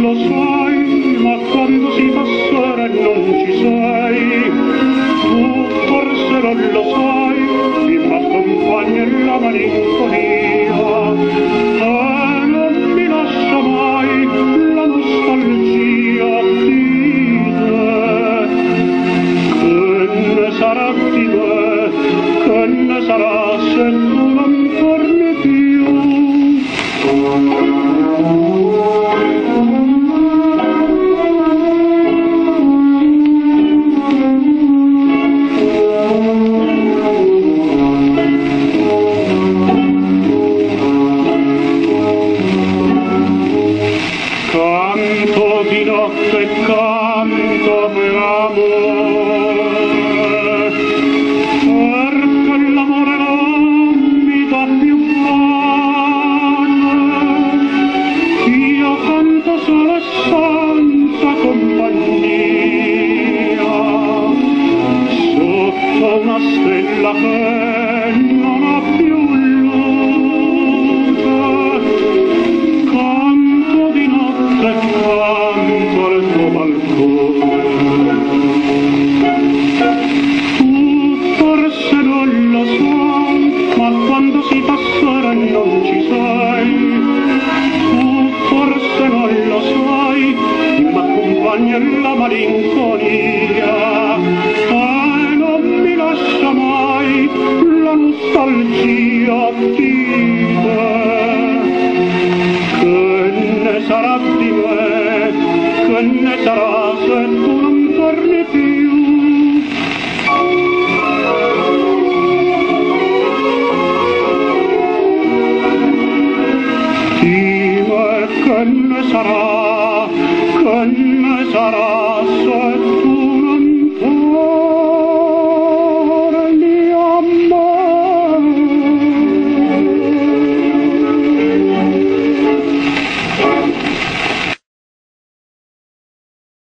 lo sai, ma quando si fa sera e non ci sei, tu forse non lo sai, mi accompagna la malinconia, e non mi lascia mai la nostalgia di te. Che ne sarà di te, che ne sarà se tu non torni più? Canto di notte, canto per amore, perché l'amore non mi dà più pace. Io canto solo e senza compagnia, sotto una stella che non ha più luce. Canto di notte, canto al tuo balcone. Tu forse non lo sai, ma quando si fa sera non ci sei. Tu forse non lo sai, ma accompagna la malinconia, e non mi lascia mai la nostalgia di te. Che ne sarà di me, che ne sarà se tu non torni più? Di me che ne sarà se